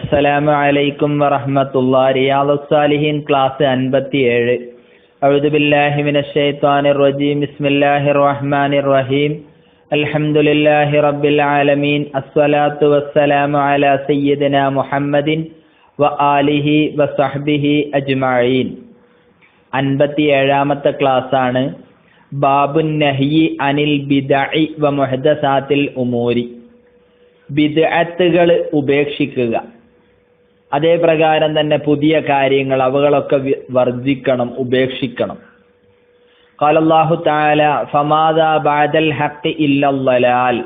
അസ്സലാമു അലൈക്കും വറഹ്മത്തുള്ളാഹി. റിയാദുസ്സാലിഹീൻ ക്ലാസ് 57. അഊദു ബില്ലാഹി മിനശ് ശൈത്വാനിർ റജീം. ബിസ്മില്ലാഹിർ റഹ്മാനിർ റഹീം. അൽഹംദുലില്ലാഹി റബ്ബിൽ ആലമീൻ. അസ്സലാത്തു വസ്സലാമു അലാ സയ്യിദിനാ മുഹമ്മദിൻ വ ആലിഹി വസഹ്ബിഹി അജ്മഈൻ. 57ാമത്തെ ക്ലാസ്സാണ്. ബാബുൻ നഹ്യി അനിൽ ബിദ്അഇ വ മുഹ്ദസാത്തിൽ ഉമൂരി. ബിദ്അത്തുകൾ ഉപേക്ഷിക്കുക, അതേ പ്രകാരം തന്നെ പുതിയ കാര്യങ്ങൾ അവകളൊക്കെ വർജിക്കണം, ഉപേക്ഷിക്കണം. ഖാലല്ലാഹു തആല ഫമാദാ ബഅദൽ ഹഖ് ഇല്ലൽ ളലാൽ.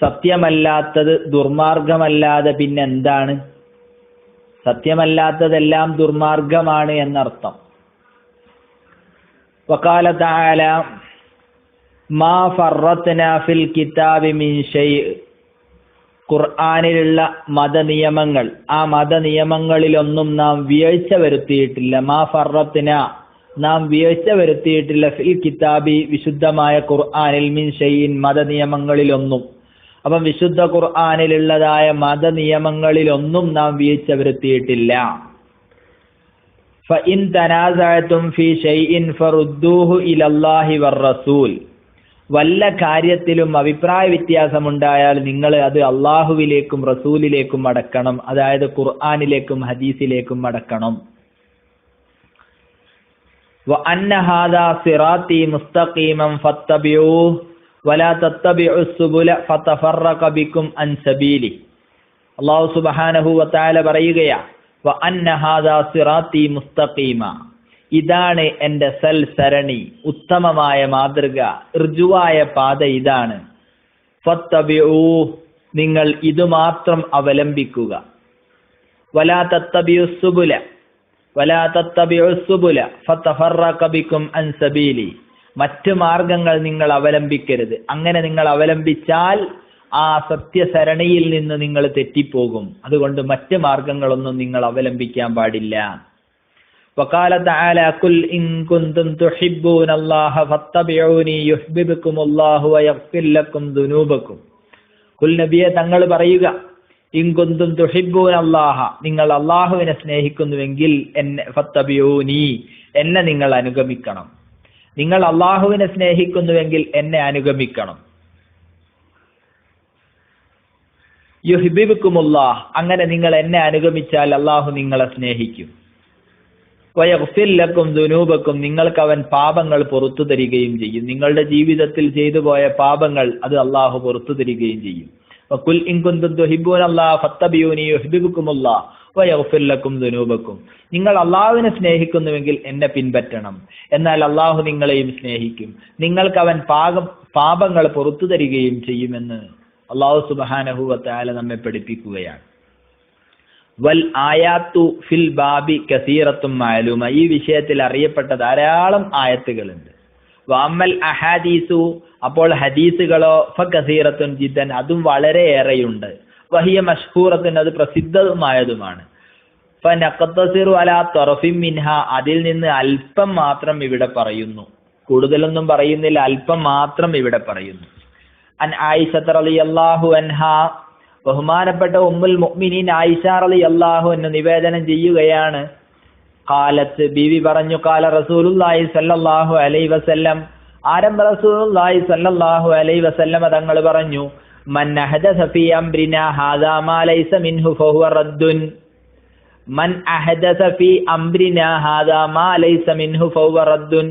സത്യമല്ലാത്തത് ദുർമാർഗമല്ലാതെ പിന്നെന്താണ്? സത്യമല്ലാത്തതെല്ലാം ദുർമാർഗമാണ് എന്നർത്ഥം. വഖാല തആല മാ ഫറത്നാ ഫിൽ കിതാബി മിൻ ശൈഅ. ഖുർആനിലുള്ള മതനിയമങ്ങൾ, ആ മതനിയമങ്ങളിലൊന്നും നാം വീഴ്ച വരുത്തിയിട്ടില്ല. മാ ഫറത്ന, നാം വീഴ്ച വരുത്തിയിട്ടില്ല. ഫിൽ കിതാബി, വിശുദ്ധമായ ഖുർആനിൽ, മിൻ ഷൈഇൻ, മതനിയമങ്ങളിലൊന്നും. അപ്പം വിശുദ്ധ ഖുർആനിലുള്ളതായ മതനിയമങ്ങളിലൊന്നും നാം വീഴ്ച വരുത്തിയിട്ടില്ല. ഫഇൻ തനാസഅതും ഫീ ഷൈഇൻ ഫറുദ്ദൂഹു ഇലല്ലാഹി വറസൂൽ. വല്ല കാര്യത്തിലും അഭിപ്രായ വ്യത്യാസമുണ്ടായാൽ നിങ്ങൾ അത് അള്ളാഹുവിലേക്കും റസൂലിലേക്കും മടക്കണം, അതായത് ഖുർആനിലേക്കും ഹദീസിലേക്കും മടക്കണം. വഅന്ന ഹാദാ സിറാത്തി മുസ്തഖീമൻ ഫത്തബിഊഹു വലാ തത്തബിഉസ് സുബുല ഫതഫറഖ ബികും അൻ സബീലി. അല്ലാഹു സുബ്ഹാനഹു വ തആല പറയുകയാ, വഅന്ന ഹാദാ സിറാത്തി മുസ്തഖീമ, ഇതാണ് എൻ്റെ സരണി, ഉത്തമമായ മാതൃക, ഋജുവായ പാത ഇതാണ്. ഫത്തബിഊഹു, നിങ്ങൾ ഇത് മാത്രം അവലംബിക്കുക. വലാ തത്തബിഉസ് സുബുല ഫതഫറഖ ബികും അൻ സബീലി. മറ്റു മാർഗങ്ങൾ നിങ്ങൾ അവലംബിക്കരുത്. അങ്ങനെ നിങ്ങൾ അവലംബിച്ചാൽ ആ സത്യസരണിയിൽ നിന്ന് നിങ്ങൾ തെറ്റിപ്പോകും. അതുകൊണ്ട് മറ്റ് മാർഗങ്ങളൊന്നും നിങ്ങൾ അവലംബിക്കാൻ പാടില്ല. وقال تعالى قل إن كنتم تحبون الله فاتبعوني يحببكم الله ويغفر لكم ذنوبكم. ഖുൽ നബിയെ, തങ്ങൾ പറയുക, ഇൻ കുന്തും തുഹിബ്ബൂന അല്ലാഹ, നിങ്ങൾ അല്ലാഹുവിനെ സ്നേഹിക്കുന്നുവെങ്കിൽ എന്നെ ഫത്തബിഊനി, എന്നെ നിങ്ങൾ അനുഗമിക്കണം. നിങ്ങൾ അല്ലാഹുവിനെ സ്നേഹിക്കുന്നുവെങ്കിൽ എന്നെ അനുഗമിക്കണം. യുഹിബ്ബുകുമുല്ലാഹ്, അങ്ങനെ നിങ്ങൾ എന്നെ അനുഗമിച്ചാൽ അല്ലാഹു നിങ്ങളെ സ്നേഹിക്കും. വയഗ്ഫിർ ലക്കും ദുനൂബക്കും, നിങ്ങൾക്ക് അവൻ പാപങ്ങൾ പുറത്തു തരികയും ചെയ്യും. നിങ്ങളുടെ ജീവിതത്തിൽ ചെയ്തു പോയ പാപങ്ങൾ അത് അള്ളാഹു പുറത്തു തരികയും ചെയ്യും. വഖുൽ ഇൻ കുന്തും തുഹിബ്ബൂനല്ലാഹ ഫത്തബിഊനി യുഹിബ്ബുകുമുല്ലാഹ് വയഗ്ഫിർ ലക്കും ദുനൂബക്കും. നിങ്ങൾ അള്ളാഹുവിനെ സ്നേഹിക്കുന്നുവെങ്കിൽ എന്നെ പിൻപറ്റണം, എന്നാൽ അള്ളാഹു നിങ്ങളെയും സ്നേഹിക്കും. നിങ്ങൾക്ക് അവൻ പാപങ്ങൾ പുറത്തു തരികയും ചെയ്യുമെന്ന് അള്ളാഹു സുബ്ഹാനഹു വ തആല നമ്മെ പഠിപ്പിക്കുകയാണ്. വൽ ആയാത്തു ഫിൽ ബാബി കസീറത്തും മഅലൂമ. ഈ വിഷയത്തിൽ അറിയപ്പെട്ട ധാരാളം ആയത്തുകളുണ്ട്. വഅമ്മൽ അഹാദീസു, അപ്പോൾ ഹദീസുകളോ, ഫകസീറത്തുൻ ജിദ്ദൻ, അതും വളരെയേറെയുണ്ട്. വഹിയ മഷ്ഹൂറത്തുൻ, അത് പ്രസിദ്ധമായതുമാണ്. ഫനഖ്തസിറു അലാ തറഫിൻ മിൻഹ, അതിൽ നിന്ന് അല്പം മാത്രം ഇവിടെ പറയുന്നു. കൂടുതലൊന്നും പറയുന്നില്ല, അല്പം മാത്രം ഇവിടെ പറയുന്നു. അൻ ആയിഷ റളിയല്ലാഹു അൻഹാ, ബഹുമാനപ്പെട്ട ഉമ്മുൽ മുഅ്മിനീൻ ആയിഷ റളിയല്ലാഹു അൻഹ നിവേദനം ചെയ്യുകയാണ്. ഖാലത്ത്, ബീവി പറഞ്ഞു, ഖാല റസൂലുള്ളാഹി സ്വല്ലല്ലാഹു അലൈഹി വസല്ലം, ആരംഭ റസൂലുള്ളാഹി സ്വല്ലല്ലാഹു അലൈഹി വസല്ലം തങ്ങൾ പറഞ്ഞു, മൻ അഹദസ ഫീ അംരിനാ ഹാദാ മാ ലൈസ മിൻഹു ഫഹുവ റദ്ദുൻ. മൻ അഹദസ ഫീ അംരിനാ ഹാദാ മാ ലൈസ മിൻഹു ഫഹുവ റദ്ദുൻ.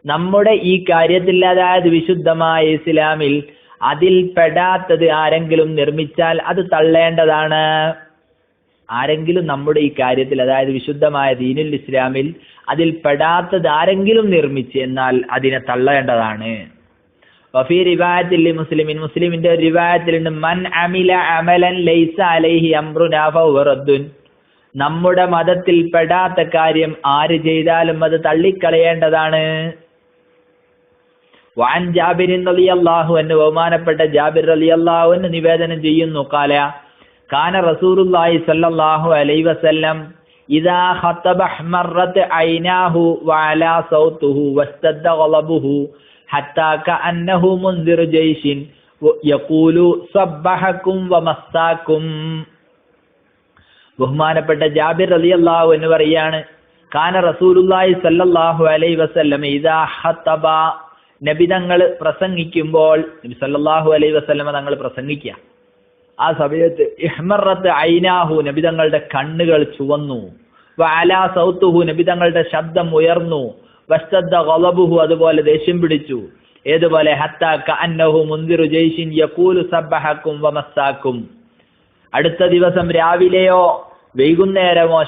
നമ്മുടെ ഈ കാര്യത്തിൽ, അതായത് വിശുദ്ധമായ ഇസ്ലാമിൽ അതിൽ പെടാത്തത് ആരെങ്കിലും നിർമ്മിച്ചാൽ അത് തള്ളേണ്ടതാണ്. ആരെങ്കിലും നമ്മുടെ ഈ കാര്യത്തിൽ, അതായത് വിശുദ്ധമായ ദീനുൽ ഇസ്ലാമിൽ അതിൽ പെടാത്തത് ആരെങ്കിലും നിർമ്മിച്ച് എന്നാൽ അതിനെ തള്ളേണ്ടതാണ്. വഫീ റിവായത്തിൽ മുസ്ലിമിൻ, മുസ്ലിമിന്റെ ഒരു റിവായത്തിലുണ്ട്, മൻ അമില അമലൻ ലൈസ അലൈഹി അംറുനാ ഫഹുവ റദ്ദുൻ. നമ്മുടെ മതത്തിൽ പെടാത്ത കാര്യം ആര് ചെയ്താലും അത് തള്ളിക്കളയേണ്ടതാണ്. വഅൻ ജാബിർ റളിയല്ലാഹു അൻഹു, ബഹുമാനപ്പെട്ട ജാബിർ റളിയല്ലാഹു അൻഹു നിവേദനം ചെയ്യുന്നു, ഖാല കാന റസൂലുള്ളാഹി സ്വല്ലല്ലാഹു അലൈഹി വസല്ലം ഇദാ ഖതബ ഹമറത് ഐനാഹു വഅലാ സൗതുഹു വസ്തദ ഗളബുഹു ഹത്താ കഅന്നഹു മുൻദിറു ജൈശിൻ യഖൂലു സബ്ബഹകും വമസ്സാകും. ബഹുമാനപ്പെട്ട ജാബിർ റളിയല്ലാഹു അൻഹു പറയാണ്, കാന റസൂലുള്ളാഹി സ്വല്ലല്ലാഹു അലൈഹി വസല്ലം ഇദാ ഖതബ, നബി തങ്ങൾ പ്രസംഗിക്കുമ്പോൾ, നബി സല്ലല്ലാഹു അലൈഹി വസല്ലം തങ്ങൾ പ്രസംഗിക്കുക, ആ സമയത്ത് ഇഹ്മറത്ത് ഐനാഹു, നബി തങ്ങളുടെ കണ്ണുകൾ ചുവന്നു, വഅലാ സൗതുഹു, നബി തങ്ങളുടെ ശബ്ദം ഉയർന്നു, വസ്തദ്ദ ഗളബുഹു, അതുപോലെ ദേഷ്യം പിടിച്ചു. ഏതുപോലെ ഹത്താ കഅന്നഹു മുൻദിറു ജയ്ഷിൻ യഖൂലു സബ്ബഹക്കും വമസ്സാക്കും, അടുത്ത ദിവസം രാവിലെയോ വൈകുന്നേരമോ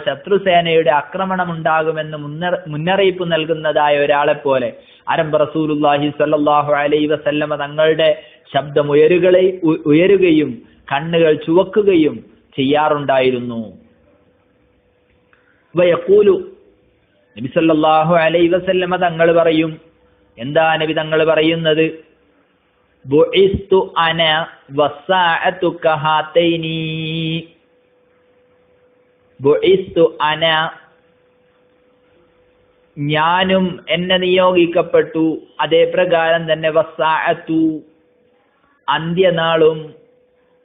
ശത്രുസേനയുടെ ആക്രമണം ഉണ്ടാകുമെന്ന് മുന്നറിയിപ്പ് നൽകുന്നതായ ഒരാളെ പോലെ ആരംഭ റസൂലുള്ളാഹി സ്വല്ലല്ലാഹു അലൈഹി വസല്ലമ തങ്ങളുടെ ശബ്ദം ഉയരുകയും കണ്ണുകൾ ചുവക്കുകയും ചെയ്യാറുണ്ടായിരുന്നു. വയഖൂലു, നബി സല്ലല്ലാഹു അലൈഹി വസല്ലമ തങ്ങൾ പറയും, എന്താ നബി തങ്ങൾ പറയുന്നത്? ബുഇസ്തു അന വസ്സാഅതു കഹാതൈനി, ബുഇസ്തു അന, ഞാനും എന്നെ നിയോഗിക്കപ്പെട്ടു, അതേ പ്രകാരം തന്നെ വസ്സാഅതു, അന്ത്യനാളും,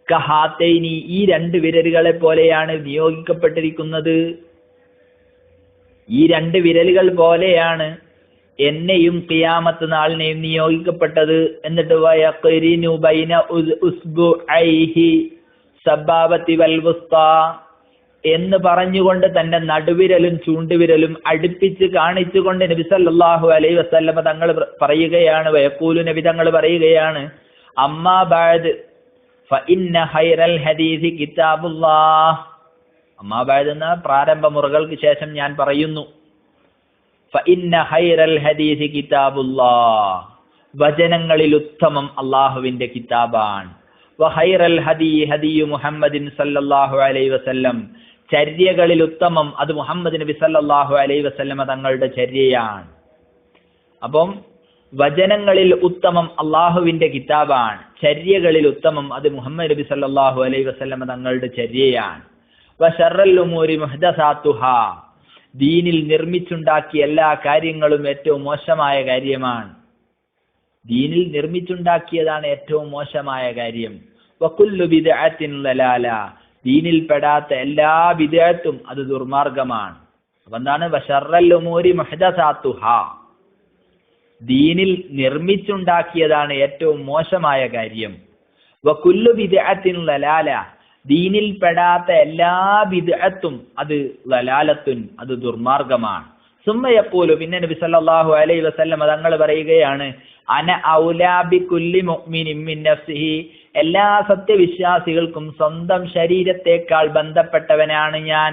കഹാതൈനി, ഈ രണ്ട് വിരലുകളെ പോലെയാണ് നിയോഗിക്കപ്പെട്ടിരിക്കുന്നത്. ഈ രണ്ട് വിരലുകൾ പോലെയാണ് എന്നെയും ഖിയാമത്ത് നാളിനെയും നിയോഗിക്കപ്പെട്ടത്. എന്നിട്ട് വയഖ്രിനു ബൈന ഉസ്ബുഐഹി സബാബത്തി വൽ വുസ്താ എന്ന് പറഞ്ഞുകൊണ്ട് തന്റെ നടുവിരലും ചൂണ്ടുവിരലും അടുപ്പിച്ച് കാണിച്ചുകൊണ്ട് നബി സല്ലല്ലാഹു അലൈഹി വസല്ലമ തങ്ങൾ പറയുകയാണ്, വയഖൂലു, നബി തങ്ങൾ പറയുകയാണ്, അമ്മാ ബഅദ് ഫഇന്ന ഖൈറൽ ഹദീസി കിതാബുല്ലാഹ്, അമ്മാ ബഅദ് എന്ന പ്രാരംഭ മുറകൾക്ക് ശേഷം ഞാൻ പറയുന്നു, ഫഇന്ന ഖൈറൽ ഹദീസി കിതാബുല്ലാഹ്, വചനങ്ങളിൽ ഉത്തമം അല്ലാഹുവിന്റെ കിതാബാണ്. വഖൈറൽ ഹദീ ഹദിയു മുഹമ്മദിൻ സല്ലല്ലാഹു അലൈഹി വസല്ലം, ചര്യകളിൽ ഉത്തമം അത് മുഹമ്മദ് നബി സല്ലല്ലാഹു അലൈഹി വസല്ലമ തങ്ങളുടെ ചര്യയാണ്. അപ്പം വചനങ്ങളിൽ ഉത്തമം അല്ലാഹുവിന്റെ കിതാബാണ്, ചര്യകളിൽ ഉത്തമം അത് മുഹമ്മദ് നബി സല്ലല്ലാഹു അലൈഹി വസല്ലമ തങ്ങളുടെ ചര്യയാണ്. വശറൽ ഉമൂരി മുഹ്ദസാത്തുഹാ, ദീനിൽ നിർമ്മിച്ചുണ്ടാക്കിയ എല്ലാ കാര്യങ്ങളും ഏറ്റവും മോശമായ കാര്യമാണ്. ദീനിൽ നിർമ്മിച്ചുണ്ടാക്കിയതാണ് ഏറ്റവും മോശമായ കാര്യം. വകുല്ലു ബിദ്അത്തിൻ ലലാല, ദീനിൽ പെടാത്ത എല്ലാ ബിദ്അത്തും അത് ദുർമാർഗമാണ്. അപ്പൊ എന്താണ്? വശറൽ ഉമൂരി മുഹ്ദസാത്തുഹാ, ദീനിൽ നിർമ്മിച്ചുണ്ടാക്കിയതാണ് ഏറ്റവും മോശമായ കാര്യം. വകുല്ലു ബിദ്അത്തിൻ ലലാല, ദീനിൽ പെടാത്ത എല്ലാ ബിദ്അത്തും അത് ലലാലത്തുൻ, അത് ദുർമാർഗമാണ്. സുമ്മ യഖൂലു, പിന്നെ നബി സല്ലല്ലാഹു അലൈഹി വസല്ലം തങ്ങൾ പറയുകയാണ്, അന ഔലാ ബികുല്ലി മുഅ്മിനിൻ മിൻ നഫ്സിഹി, എല്ലാ സത്യവിശ്വാസികൾക്കും സ്വന്തം ശരീരത്തെക്കാൾ ബന്ധപ്പെട്ടവനാണ് ഞാൻ.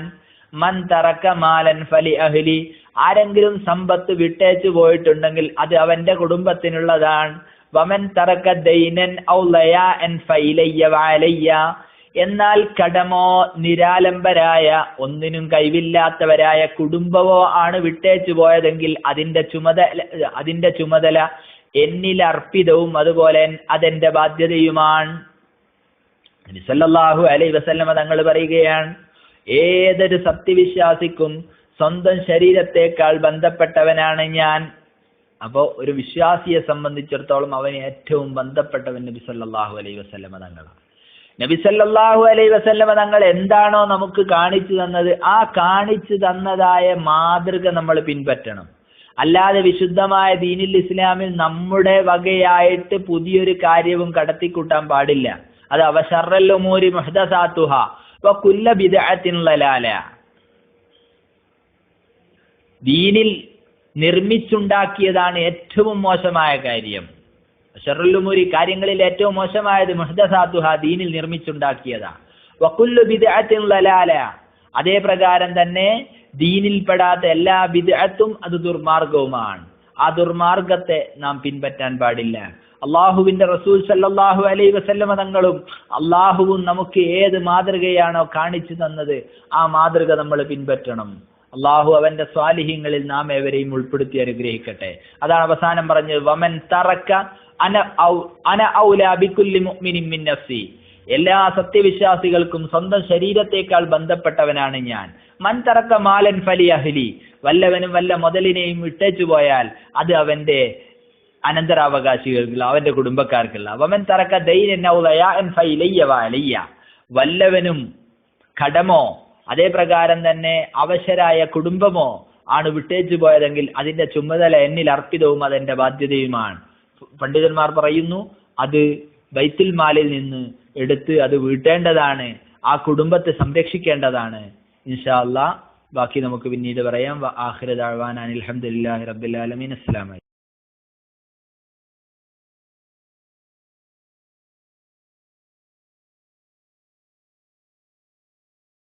മൻ തറക മാലൻ ഫലി അഹ്ലി, ആരെങ്കിലും സമ്പത്ത് വിട്ടേച്ചു പോയിട്ടുണ്ടെങ്കിൽ അത് അവന്റെ കുടുംബത്തിനുള്ളതാണ്. വമൻ തറക ദൈനൻ ഔ ലയാഅൻ ഫഇലയ്യ വഅലയ്യ, എന്നാൽ കടമോ നിരാലംബരായ ഒന്നിനും കൈവില്ലാത്തവരായ കുടുംബമോ ആണ് വിട്ടേച്ചു പോയതെങ്കിൽ അതിന്റെ ചുമതല എന്നിൽ അർപ്പിതവും അതുപോലെ അതെന്റെ ബാധ്യതയുമാണ്. നബി സല്ലല്ലാഹു അലൈഹി വസല്ലമ തങ്ങൾ പറയുകയാണ്, ഏതൊരു സത്യവിശ്വാസിക്കും സ്വന്തം ശരീരത്തെക്കാൾ ബന്ധപ്പെട്ടവനാണ് ഞാൻ. അപ്പോ ഒരു വിശ്വാസിയെ സംബന്ധിച്ചിടത്തോളം അവന് ഏറ്റവും ബന്ധപ്പെട്ടവൻ നബി സല്ലല്ലാഹു അലൈഹി വസല്ലമ തങ്ങളാണ്. നബി സല്ലല്ലാഹു അലൈഹി വസല്ലമ തങ്ങൾ എന്താണോ നമുക്ക് കാണിച്ചു തന്നത്, ആ കാണിച്ചു തന്നതായ മാതൃക നമ്മൾ പിൻപറ്റണം. അല്ലാതെ വിശുദ്ധമായ ദീനുൽ ഇസ്ലാമിൽ നമ്മുടെ വകയായിട്ട് പുതിയൊരു കാര്യവും കടത്തിക്കൂട്ടാൻ പാടില്ല. അത് വശറൽ ഉമൂരി മുഹ്ദസാത്തുഹാ വകുല്ല ബിദ്അത്തിൻ ലലാല, ദീനിൽ നിർമ്മിച്ചുണ്ടാക്കിയതാണ് ഏറ്റവും മോശമായ കാര്യം. ശർറുൽ ഉമൂരി, കാര്യങ്ങളിൽ ഏറ്റവും മോശമായത് മുഹ്ദസാത്തുഹാ, ദീനിൽ നിർമ്മിച്ചുണ്ടാക്കിയതാണ്. വകുല്ലു ബിദ്അത്തിൻ ലലാല, അതേ പ്രകാരം തന്നെ ദീനിൽപ്പെടാത്ത എല്ലാ ബിദ്അത്തും അത് ദുർമാർഗവുമാണ്. ആ ദുർമാർഗത്തെ നാം പിൻപറ്റാൻ പാടില്ല. അള്ളാഹുവിന്റെ റസൂൽ സല്ലല്ലാഹു അലൈഹി വസല്ലമ തങ്ങളും അള്ളാഹുവും നമുക്ക് ഏത് മാതൃകയാണോ കാണിച്ചു തന്നത് ആ മാതൃക നമ്മൾ പിൻപറ്റണം. അള്ളാഹു അവന്റെ സ്വാലിഹ്യങ്ങളിൽ നാം ഏവരെയും ഉൾപ്പെടുത്തി അനുഗ്രഹിക്കട്ടെ. അതാണ് അവസാനം പറഞ്ഞത്, വമൻ തറക അന ഔലാ ബികുല്ലി മുഅ്മിനിൻ മിൻ നഫ്സി, എല്ലാ സത്യവിശ്വാസികൾക്കും സ്വന്തം ശരീരത്തെക്കാൾ ബന്ധപ്പെട്ടവനാണ് ഞാൻ. മൻ തറക മാലൻ ഫലി അഹ്ലി, വല്ലവനും വല്ല മുതലിനെയും ഇട്ടേച്ചു പോയാൽ അത് അവന്റെ അനന്തരാവകാശികൾക്കുള്ള, അവന്റെ കുടുംബക്കാർക്കുള്ള. വമൻ തറക ദൈനൻ ഔ ലയാഅൻ ഫഇലയ്യ വഅലയ്യ, വല്ലവനും കടമോ അതേ പ്രകാരം തന്നെ അവശരായ കുടുംബമോ ആണ് വിട്ടേച്ചു പോയതെങ്കിൽ അതിന്റെ ചുമതല എന്നിൽ അർപ്പിതവും അതെന്റെ ബാധ്യതയുമാണ്. പണ്ഡിതന്മാർ പറയുന്നു അത് ബൈത്തുൽ മാലിൽ നിന്ന് എടുത്ത് അത് വീട്ടേണ്ടതാണ്, ആ കുടുംബത്തെ സംരക്ഷിക്കേണ്ടതാണ്. ഇൻഷാ അല്ലാഹ് ബാക്കി നമുക്ക് പിന്നീട് പറയാം. ആഖിറു ദഅ്വാനാ അൽഹംദുലില്ലാഹി റബ്ബിൽ ആലമീൻ. അസ്സലാമു അലൈക്കും.